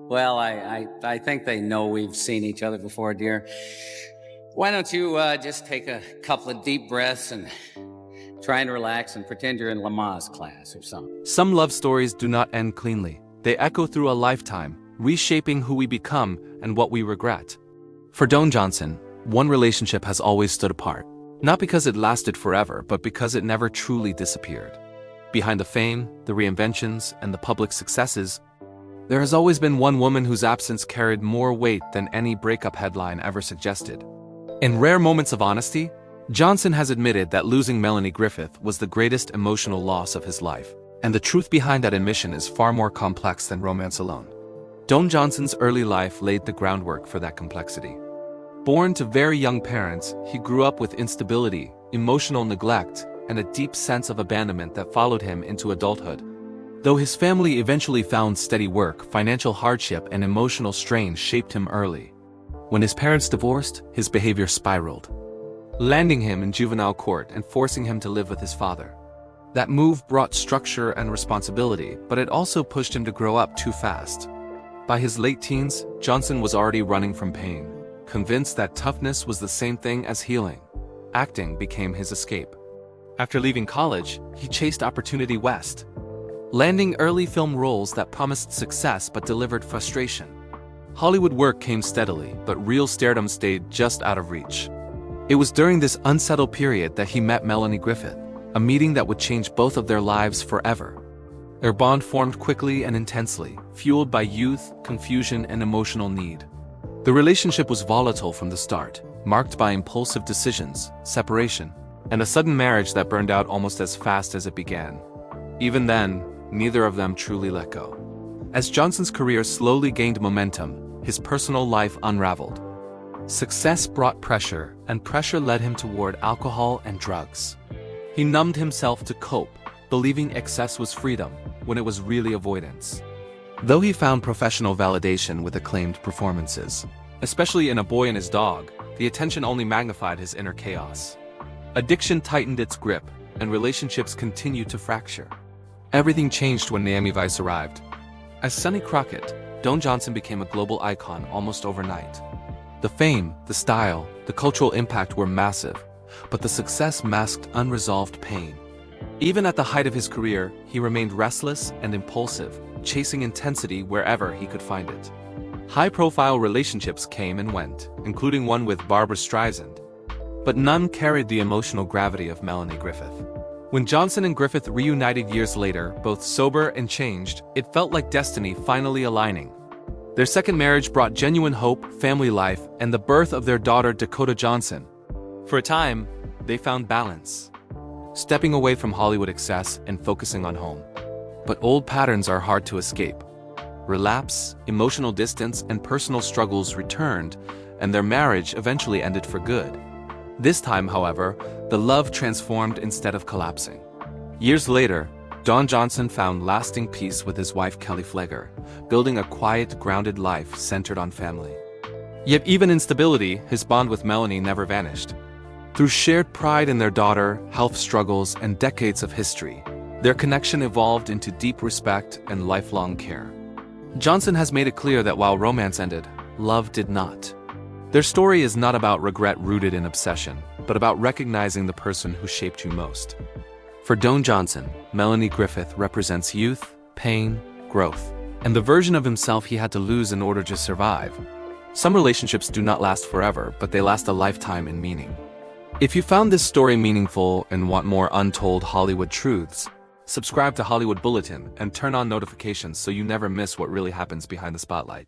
Well, I think they know we've seen each other before, dear. Why don't you just take a couple of deep breaths and try and relax and pretend you're in Lamaze class or something? Some love stories do not end cleanly. They echo through a lifetime, reshaping who we become and what we regret. For Don Johnson, one relationship has always stood apart. Not because it lasted forever, but because it never truly disappeared. Behind the fame, the reinventions, and the public successes, there has always been one woman whose absence carried more weight than any breakup headline ever suggested. In rare moments of honesty, Johnson has admitted that losing Melanie Griffith was the greatest emotional loss of his life, and the truth behind that admission is far more complex than romance alone. Don Johnson's early life laid the groundwork for that complexity. Born to very young parents, he grew up with instability, emotional neglect, and a deep sense of abandonment that followed him into adulthood. Though his family eventually found steady work, financial hardship and emotional strain shaped him early. When his parents divorced, his behavior spiraled, landing him in juvenile court and forcing him to live with his father. That move brought structure and responsibility, but it also pushed him to grow up too fast. By his late teens, Johnson was already running from pain, convinced that toughness was the same thing as healing. Acting became his escape. After leaving college, he chased opportunity west, landing early film roles that promised success but delivered frustration. Hollywood work came steadily, but real stardom stayed just out of reach. It was during this unsettled period that he met Melanie Griffith, a meeting that would change both of their lives forever. Their bond formed quickly and intensely, fueled by youth, confusion, and emotional need. The relationship was volatile from the start, marked by impulsive decisions, separation, and a sudden marriage that burned out almost as fast as it began. Even then, neither of them truly let go. As Johnson's career slowly gained momentum, his personal life unraveled. Success brought pressure, and pressure led him toward alcohol and drugs. He numbed himself to cope, believing excess was freedom, when it was really avoidance. Though he found professional validation with acclaimed performances, especially in A Boy and His Dog, the attention only magnified his inner chaos. Addiction tightened its grip, and relationships continued to fracture. Everything changed when Miami Vice arrived. As Sonny Crockett, Don Johnson became a global icon almost overnight. The fame, the style, the cultural impact were massive, but the success masked unresolved pain. Even at the height of his career, he remained restless and impulsive, chasing intensity wherever he could find it. High-profile relationships came and went, including one with Barbra Streisand, but none carried the emotional gravity of Melanie Griffith. When Johnson and Griffith reunited years later, both sober and changed, it felt like destiny finally aligning. Their second marriage brought genuine hope, family life, and the birth of their daughter Dakota Johnson. For a time, they found balance, stepping away from Hollywood excess and focusing on home. But old patterns are hard to escape. Relapse, emotional distance, and personal struggles returned, and their marriage eventually ended for good. This time, however, the love transformed instead of collapsing. Years later, Don Johnson found lasting peace with his wife Kelly Flegger, building a quiet, grounded life centered on family. Yet even in stability, his bond with Melanie never vanished. Through shared pride in their daughter, health struggles, and decades of history, their connection evolved into deep respect and lifelong care. Johnson has made it clear that while romance ended, love did not. Their story is not about regret rooted in obsession, but about recognizing the person who shaped you most. For Don Johnson, Melanie Griffith represents youth, pain, growth, and the version of himself he had to lose in order to survive. Some relationships do not last forever, but they last a lifetime in meaning. If you found this story meaningful and want more untold Hollywood truths, subscribe to Hollywood Bulletin and turn on notifications so you never miss what really happens behind the spotlight.